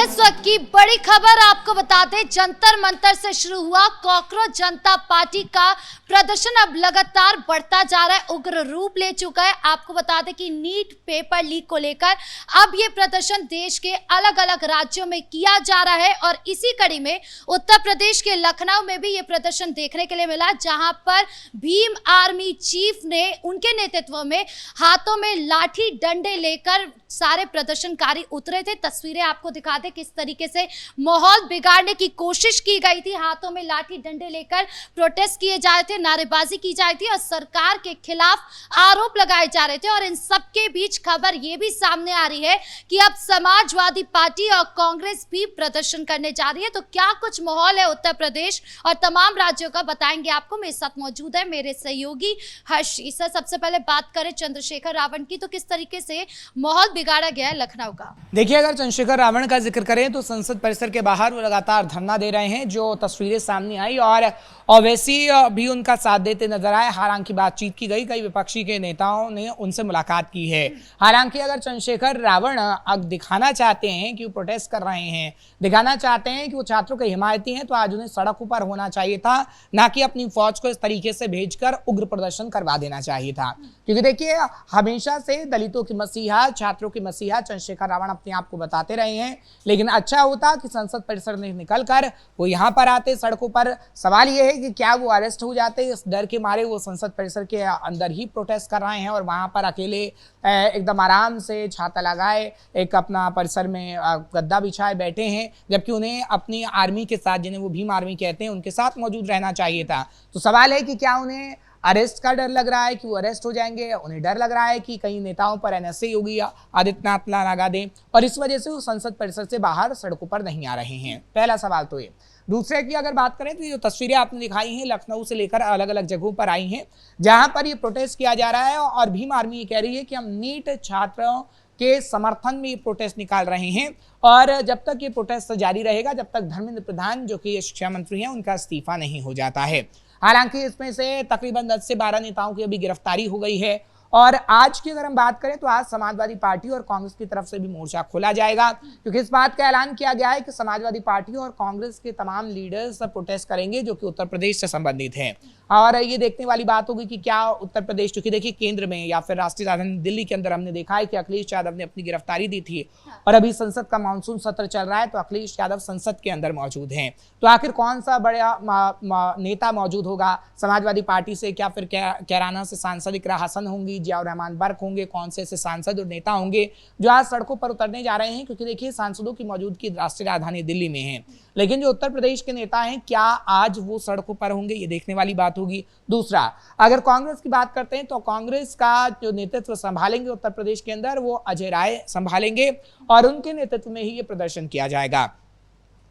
इस वक्त की बड़ी खबर आपको बता दें, जंतर मंतर से शुरू हुआ कॉकरोच जनता पार्टी का प्रदर्शन अब लगातार बढ़ता जा रहा है, उग्र रूप ले चुका है। आपको बता दें कि नीट पेपर लीक को लेकर अब ये प्रदर्शन देश के अलग अलग राज्यों में किया जा रहा है और इसी कड़ी में उत्तर प्रदेश के लखनऊ में भी ये प्रदर्शन देखने के लिए मिला, जहां पर भीम आर्मी चीफ ने उनके नेतृत्व में हाथों में लाठी डंडे लेकर सारे प्रदर्शनकारी उतरे थे। तस्वीरें आपको दिखा दें किस तरीके से माहौल बिगाड़ने की कोशिश की गई थी। हाथों में लाठी डंडे लेकर प्रोटेस्ट किए जा रहे थे, नारेबाजी की जा रही थी और सरकार के खिलाफ आरोप लगाए जा रहे थे। और इन सबके बीच खबर ये भी सामने आ रही है कि अब समाजवादी पार्टी और कांग्रेस भी प्रदर्शन करने जा रही है। तो क्या कुछ माहौल है उत्तर प्रदेश और तमाम राज्यों का, बताएंगे आपको। मेरे साथ मौजूद है मेरे सहयोगी हर्ष। सर, सबसे पहले बात करें चंद्रशेखर रावण की, तो किस तरीके से माहौल बिगाड़ा गया है लखनऊ का? देखिए, अगर चंद्रशेखर रावण का जिक्र करें तो संसद परिसर के बाहर वो लगातार धरना दे रहे हैं, जो तस्वीरें सामने आई और ओवैसी भी उनका साथ देते नजर आए। हालांकि बातचीत की गई, कई विपक्षी के नेताओं ने उनसे मुलाकात की है। हालांकि अगर चंद्रशेखर रावण अब दिखाना चाहते हैं कि वो प्रोटेस्ट कर रहे हैं, दिखाना चाहते हैं कि वो छात्रों के हिमायती हैं, तो आज उन्हें सड़कों पर होना चाहिए था, ना कि अपनी फौज को इस तरीके से भेजकर उग्र प्रदर्शन करवा देना चाहिए था। क्योंकि देखिए, हमेशा से दलितों की मसीहा, छात्रों की मसीहा चंद्रशेखर रावण अपने आप को बताते रहे हैं, लेकिन अच्छा होता कि संसद परिसर में निकलकर वो यहाँ पर आते सड़कों पर। सवाल ये है कि क्या वो अरेस्ट हो जाते? इस डर के मारे वो संसद परिसर के अंदर ही प्रोटेस्ट कर रहे हैं और वहां पर अकेले एकदम आराम से छाता लगाए एक अपना परिसर में गद्दा बिछाए बैठे हैं, जबकि उन्हें अपनी आर्मी के साथ, जिन्हें वो भीम आर्मी कहते हैं, उनके साथ मौजूद रहना चाहिए था। तो सवाल है कि क्या उन्हें अरेस्ट का डर लग रहा है कि वो अरेस्ट हो जाएंगे? उन्हें डर लग रहा है कि कई नेताओं पर एनएसए योगी आदित्यनाथ लगा दें और इस वजह से वो संसद परिसर से बाहर सड़कों पर नहीं आ रहे हैं। पहला सवाल तो ये। दूसरे की अगर बात करें तो ये तस्वीरें आपने दिखाई हैं लखनऊ से लेकर अलग अलग जगहों पर आई हैं, जहां पर ये प्रोटेस्ट किया जा रहा है और भीम आर्मी ये कह रही है कि हम नीट छात्रों के समर्थन में ये प्रोटेस्ट निकाल रहे हैं और जब तक ये प्रोटेस्ट जारी रहेगा, जब तक धर्मेंद्र प्रधान जो कि शिक्षा मंत्री हैं उनका इस्तीफा नहीं हो जाता है। हालांकि इसमें से तकरीबन 10 से 12 नेताओं की अभी गिरफ्तारी हो गई है और आज की अगर हम बात करें तो आज समाजवादी पार्टी और कांग्रेस की तरफ से भी मोर्चा खोला जाएगा, क्योंकि इस बात का ऐलान किया गया है कि समाजवादी पार्टी और कांग्रेस के तमाम लीडर्स प्रोटेस्ट करेंगे जो कि उत्तर प्रदेश से संबंधित हैं। और ये देखने वाली बात होगी कि क्या उत्तर प्रदेश, क्योंकि देखिए केंद्र में या फिर राष्ट्रीय राजधानी दिल्ली के अंदर हमने देखा है कि अखिलेश यादव ने अपनी गिरफ्तारी दी थी और अभी संसद का मानसून सत्र चल रहा है, तो अखिलेश यादव संसद के अंदर मौजूद हैं। तो आखिर कौन सा बड़ा नेता मौजूद होगा समाजवादी पार्टी से? क्या फिर कैराना से सांसद इकरा हसन होंगी, जियाउर रहमान बर्क होंगे? कौन से ऐसे सांसद और नेता होंगे जो आज सड़कों पर उतरने जा रहे हैं? क्योंकि देखिए, सांसदों की मौजूदगी राष्ट्रीय राजधानी दिल्ली में है, लेकिन जो उत्तर प्रदेश के नेता हैं, क्या आज वो सड़कों पर होंगे? ये देखने वाली बात होगी। दूसरा, अगर कांग्रेस की बात करते हैं तो कांग्रेस का जो नेतृत्व संभालेंगे उत्तर प्रदेश के अंदर वो अजय राय संभालेंगे और उनके नेतृत्व में ही ये प्रदर्शन किया जाएगा।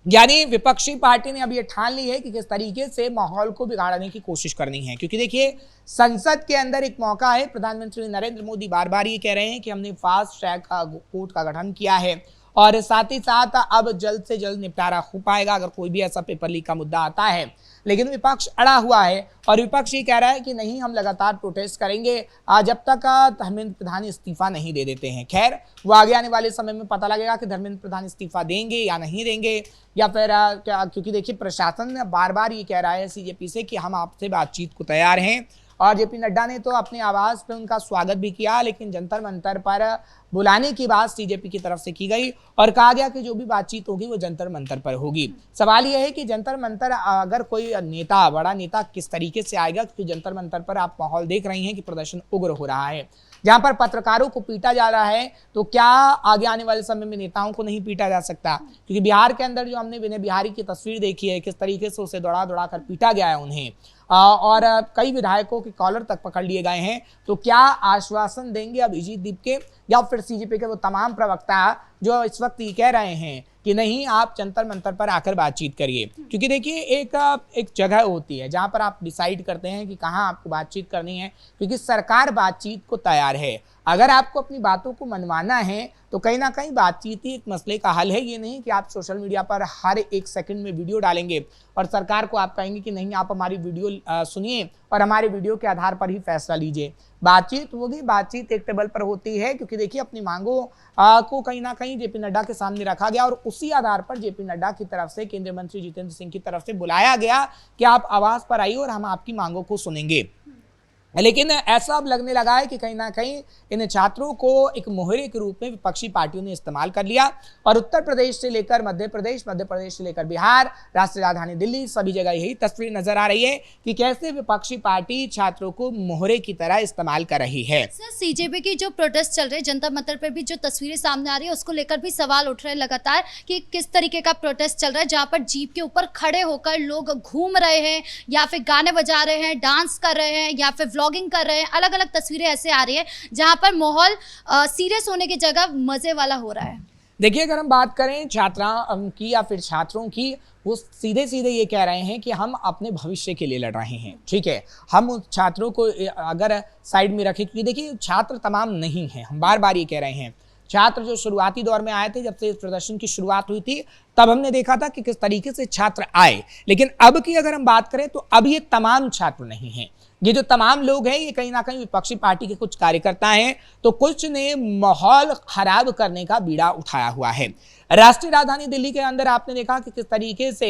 यानी विपक्षी पार्टी ने अब ये ठान ली है कि किस तरीके से माहौल को बिगाड़ने की कोशिश करनी है, क्योंकि देखिए संसद के अंदर एक मौका है। प्रधानमंत्री नरेंद्र मोदी बार बार ये कह रहे हैं कि हमने फास्ट ट्रैक कोर्ट का गठन किया है और साथ ही साथ अब जल्द से जल्द निपटारा हो पाएगा अगर कोई भी ऐसा पेपर लीक का मुद्दा आता है। लेकिन विपक्ष अड़ा हुआ है और विपक्ष ये कह रहा है कि नहीं, हम लगातार प्रोटेस्ट करेंगे जब तक धर्मेंद्र प्रधान इस्तीफा नहीं दे देते हैं। खैर, वो आगे आने वाले समय में पता लगेगा कि धर्मेंद्र प्रधान इस्तीफा देंगे या नहीं देंगे, या फिर क्या, क्योंकि देखिए प्रशासन बार बार ये कह रहा है सीजेपी से कि हम आपसे बातचीत को तैयार हैं और जेपी नड्डा ने तो अपने आवास पे उनका स्वागत भी किया, लेकिन जंतर मंतर पर बुलाने की बात सीजेपी की तरफ से की गई और कहा गया कि जो भी बातचीत होगी वो जंतर मंतर पर होगी। सवाल यह है कि जंतर मंतर अगर कोई नेता, बड़ा नेता किस तरीके से आएगा, क्योंकि जंतर मंतर पर आप माहौल देख रही हैं कि प्रदर्शन उग्र हो रहा है, जहां पर पत्रकारों को पीटा जा रहा है। तो क्या आगे आने वाले समय में नेताओं को नहीं पीटा जा सकता? क्योंकि बिहार के अंदर जो हमने विनय बिहारी की तस्वीर देखी है, किस तरीके से उसे दौड़ा दौड़ा कर पीटा गया है उन्हें, और कई विधायकों के कॉलर तक पकड़ लिए गए हैं। तो क्या आश्वासन देंगे अब अभिजीत दीप के या फिर सीजेपी के वो तमाम प्रवक्ता जो इस वक्त ये कह रहे हैं कि नहीं, आप जंतर मंतर पर आकर बातचीत करिए? क्योंकि देखिए एक जगह होती है जहां पर आप डिसाइड करते हैं कि कहां आपको बातचीत करनी है, क्योंकि सरकार बातचीत को तैयार है। अगर आपको अपनी बातों को मनवाना है तो कहीं ना कहीं बातचीत ही एक मसले का हल है। ये नहीं कि आप सोशल मीडिया पर हर एक सेकंड में वीडियो डालेंगे और सरकार को आप कहेंगे कि नहीं, आप हमारी वीडियो सुनिए और हमारे वीडियो के आधार पर ही फैसला लीजिए। बातचीत होगी, बातचीत एक टेबल पर होती है, क्योंकि देखिए अपनी मांगों को कहीं ना कहीं जेपी नड्डा के सामने रखा गया और उसी आधार पर जेपी नड्डा की तरफ से केंद्रीय मंत्री जितेंद्र सिंह की तरफ से बुलाया गया कि आप आवाज पर आइए और हम आपकी मांगों को सुनेंगे। लेकिन ऐसा अब लगने लगा है कि कहीं ना कहीं इन छात्रों को एक मोहरे के रूप में विपक्षी पार्टियों ने इस्तेमाल कर लिया और उत्तर प्रदेश से लेकर मध्य प्रदेश से लेकर बिहार, राष्ट्रीय राजधानी दिल्ली, सभी जगह यही तस्वीर नजर आ रही है कि कैसे विपक्षी पार्टी छात्रों को मोहरे की तरह इस्तेमाल कर रही है। सर, सीजेपी की जो प्रोटेस्ट चल रहे हैं, जंतर मंतर पर भी जो तस्वीरें सामने आ रही है, उसको लेकर भी सवाल उठ रहे हैं लगातार कि किस तरीके का प्रोटेस्ट चल रहा है, जहां पर जीप के ऊपर खड़े होकर लोग घूम रहे हैं या फिर गाने बजा रहे हैं, डांस कर रहे हैं या फिर व्लॉगिंग कर रहे हैं। अलग अलग तस्वीरें ऐसे आ रही है जहां पर माहौल सीरियस होने की जगह मजे वाला हो रहा है। देखिए, अगर हम बात करें छात्राओं की या फिर छात्रों की, वो सीधे सीधे ये कह रहे हैं कि हम अपने भविष्य के लिए लड़ रहे हैं। ठीक है, हम उन छात्रों को अगर साइड में रखें, क्योंकि देखिए छात्र तमाम नहीं हैं, हम बार बार ये कह रहे हैं। छात्र जो शुरुआती दौर में आए थे, जब से इस प्रदर्शन की शुरुआत हुई थी, तब हमने देखा था कि किस तरीके से छात्र आए। लेकिन अब की अगर हम बात करें तो अब ये तमाम छात्र नहीं हैं। ये जो तमाम लोग हैं, ये कहीं ना कहीं विपक्षी पार्टी के कुछ कार्यकर्ता हैं, तो कुछ ने माहौल खराब करने का बीड़ा उठाया हुआ है। राष्ट्रीय राजधानी दिल्ली के अंदर आपने देखा कि किस तरीके से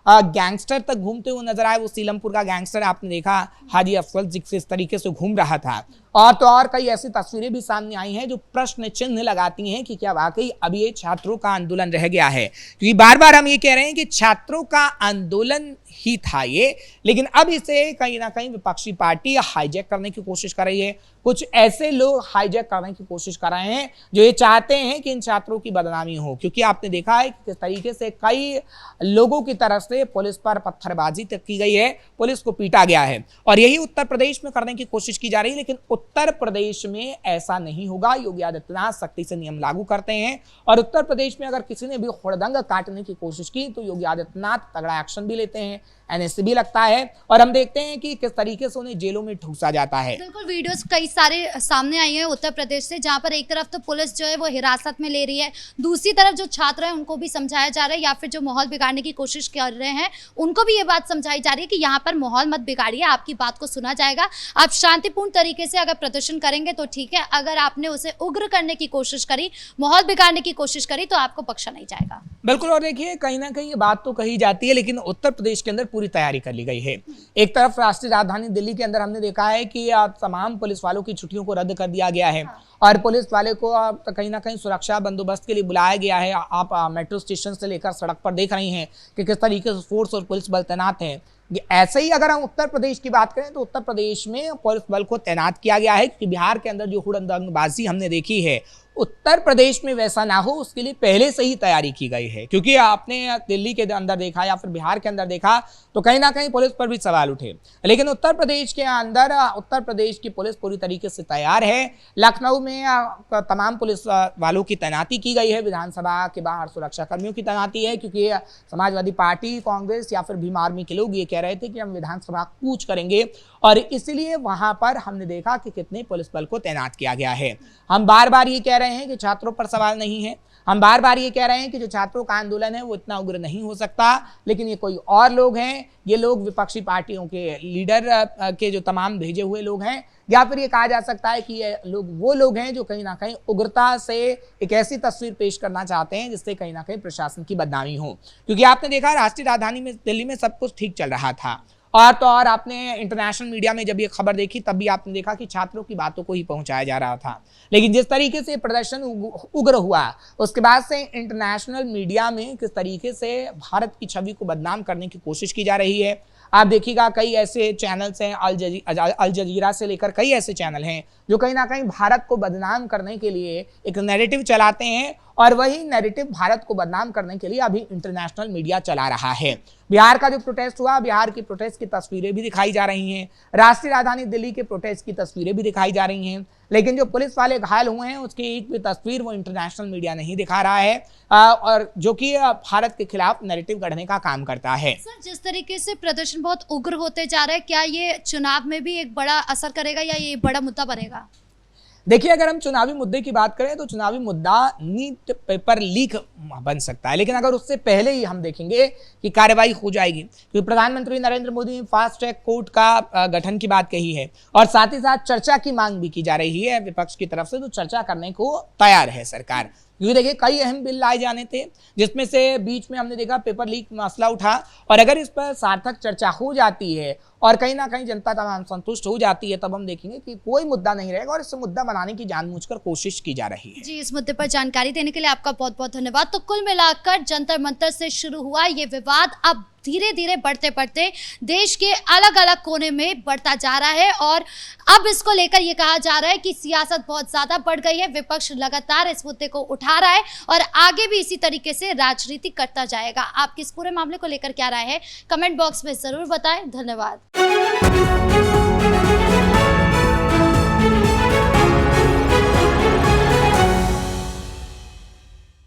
गैंगस्टर तक घूमते हुए नजर आए। वो सीलमपुर का गैंगस्टर आपने देखा, हाजी अफजल जिस तरीके से घूम रहा था। और तो और कई ऐसी तस्वीरें भी सामने आई हैं जो प्रश्न चिन्ह लगाती हैं कि क्या वाकई अब ये छात्रों का आंदोलन रह गया है। क्योंकि बार बार हम ये कह रहे हैं कि छात्रों का आंदोलन ही था ये, लेकिन अब इसे कहीं ना कहीं विपक्षी पार्टी हाईजैक करने की कोशिश कर रही है। कुछ ऐसे लोग हाईजैक करने की कोशिश कर रहे हैं जो ये चाहते हैं कि इन छात्रों की बदनामी हो, क्योंकि आपने देखा है कि किस तरीके से कई लोगों की तरफ से पुलिस पर पत्थरबाजी तक की गई है, पुलिस को पीटा गया है। और यही उत्तर प्रदेश में करने की कोशिश की जा रही है, लेकिन उत्तर प्रदेश में ऐसा नहीं होगा। योगी आदित्यनाथ सख्ती से नियम लागू करते हैं और उत्तर प्रदेश में अगर किसी ने भी हुड़दंग काटने की कोशिश की तो योगी आदित्यनाथ तगड़ा एक्शन भी लेते हैं, एनएसए भी लगता है और हम देखते हैं कि किस तरीके से उन्हें जेलों में ठूसा जाता है। बिल्कुल, वीडियोस कई सारे सामने आई हैं उत्तर प्रदेश से, जहां पर एक तरफ तो पुलिस जो है वो हिरासत में ले रही है, दूसरी तरफ जो छात्र हैं उनको भी समझाया जा रहा है, या फिर जो माहौल बिगाड़ने की कोशिश कर रहे हैं उनको भी ये बात समझाई जा रही है कि यहाँ पर माहौल मत बिगाड़िए, आपकी बात को सुना जाएगा। आप शांतिपूर्ण तरीके से अगर प्रदर्शन करेंगे तो ठीक है, अगर आपने उसे उग्र करने की कोशिश करी, माहौल बिगाड़ने की कोशिश करी, तो आपको बख्शा नहीं जाएगा। बिल्कुल, और देखिए कहीं ना कहीं ये बात तो कही जाती है, लेकिन उत्तर प्रदेश के अंदर पूरी तैयारी कर ली गई है। एक तरफ राष्ट्रीय राजधानी दिल्ली के अंदर हमने देखा है कि तमाम पुलिस वालों की छुट्टियों को रद्द कर दिया गया है और पुलिस वाले को कहीं ना कहीं सुरक्षा बंदोबस्त के लिए बुलाया गया है। आप मेट्रो स्टेशन से लेकर सड़क पर देख रही हैं कि किस तरीके से फोर्स और पुलिस बल तैनात हैं। ऐसे ही अगर हम उत्तर प्रदेश की बात करें तो उत्तर प्रदेश में पुलिस बल को तैनात किया गया है, क्योंकि बिहार के अंदर जो हुड़दंगबाजी हमने देखी है, उत्तर प्रदेश में वैसा ना हो उसके लिए पहले से ही तैयारी की गई है। क्योंकि आपने दिल्ली के अंदर देखा या फिर बिहार के अंदर देखा तो कहीं ना कहीं पुलिस पर भी सवाल उठे, लेकिन उत्तर प्रदेश के अंदर उत्तर प्रदेश की पुलिस पूरी तरीके से तैयार है। लखनऊ में तमाम पुलिस वालों की तैनाती की गई है, विधानसभा के बाहर सुरक्षा कर्मियों की तैनाती है, क्योंकि समाजवादी पार्टी, कांग्रेस या फिर भीम आर्मी के लोग ये कह रहे थे कि हम विधानसभा कूच करेंगे और इसलिए वहां पर हमने देखा कि कितने पुलिस बल को तैनात किया गया है। हम बार बार ये कह रहे हैं कि छात्रों पर सवाल नहीं है, हम बार बार ये कह रहे हैं कि जो छात्रों का आंदोलन है वो इतना उग्र नहीं हो सकता, लेकिन ये कोई और लोग हैं, ये लोग विपक्षी पार्टियों के लीडर के जो तमाम भेजे हुए लोग हैं, या फिर ये कहा जा सकता है कि ये लोग वो लोग हैं जो कहीं ना कहीं उग्रता से एक ऐसी तस्वीर पेश करना चाहते हैं जिससे कहीं ना कहीं प्रशासन की बदनामी हो। क्योंकि आपने देखा राष्ट्रीय राजधानी में दिल्ली में सब कुछ ठीक चल रहा था और तो और आपने इंटरनेशनल मीडिया में जब ये खबर देखी तब भी आपने देखा कि छात्रों की बातों को ही पहुंचाया जा रहा था, लेकिन जिस तरीके से प्रदर्शन उग्र हुआ उसके बाद से इंटरनेशनल मीडिया में किस तरीके से भारत की छवि को बदनाम करने की कोशिश की जा रही है। आप देखिएगा कई ऐसे चैनल्स हैं, अल जजीरा से लेकर कई ऐसे चैनल हैं जो कहीं ना कहीं भारत को बदनाम करने के लिए एक नैरेटिव चलाते हैं और वही नैरेटिव भारत को बदनाम करने के लिए अभी इंटरनेशनल मीडिया चला रहा है। बिहार का जो प्रोटेस्ट हुआ, बिहार की प्रोटेस्ट की तस्वीरें भी दिखाई जा रही हैं, राष्ट्रीय राजधानी दिल्ली के प्रोटेस्ट की तस्वीरें भी दिखाई जा रही हैं, लेकिन जो पुलिस वाले घायल हुए हैं उसकी एक भी तस्वीर वो इंटरनेशनल मीडिया नहीं दिखा रहा है और जो कि भारत के खिलाफ नैरेटिव गढ़ने का काम करता है। सर, जिस तरीके से प्रदर्शन बहुत उग्र होते जा रहा है, क्या ये चुनाव में भी एक बड़ा असर करेगा या ये बड़ा मुद्दा बनेगा? देखिए, अगर हम चुनावी मुद्दे की बात करें तो चुनावी मुद्दा नीट पेपर लीक बन सकता है, लेकिन अगर उससे पहले ही हम देखेंगे कि कार्रवाई हो जाएगी, क्योंकि प्रधानमंत्री नरेंद्र मोदी ने फास्ट ट्रैक कोर्ट का गठन की बात कही है और साथ ही साथ चर्चा की मांग भी की जा रही है विपक्ष की तरफ से, तो चर्चा करने को तैयार है सरकार। क्योंकि देखिए, कई अहम बिल लाए जाने थे, जिसमें से बीच में हमने देखा पेपर लीक मसला उठा, और अगर इस पर सार्थक चर्चा हो जाती है और कहीं ना कहीं जनता तमाम संतुष्ट हो जाती है, तब हम देखेंगे कि कोई मुद्दा नहीं रहेगा और इसे मुद्दा बनाने की जानबूझकर कोशिश की जा रही है। जी, इस मुद्दे पर जानकारी देने के लिए आपका बहुत बहुत धन्यवाद। तो कुल मिलाकर जंतर मंतर से शुरू हुआ ये विवाद अब धीरे धीरे बढ़ते बढ़ते देश के अलग अलग कोने में बढ़ता जा रहा है, और अब इसको लेकर ये कहा जा रहा है कि सियासत बहुत ज्यादा बढ़ गई है। विपक्ष लगातार इस मुद्दे को उठा रहा है और आगे भी इसी तरीके से राजनीति करता जाएगा। आपकी इस पूरे मामले को लेकर क्या राय है, कमेंट बॉक्स में जरूर बताएं। धन्यवाद।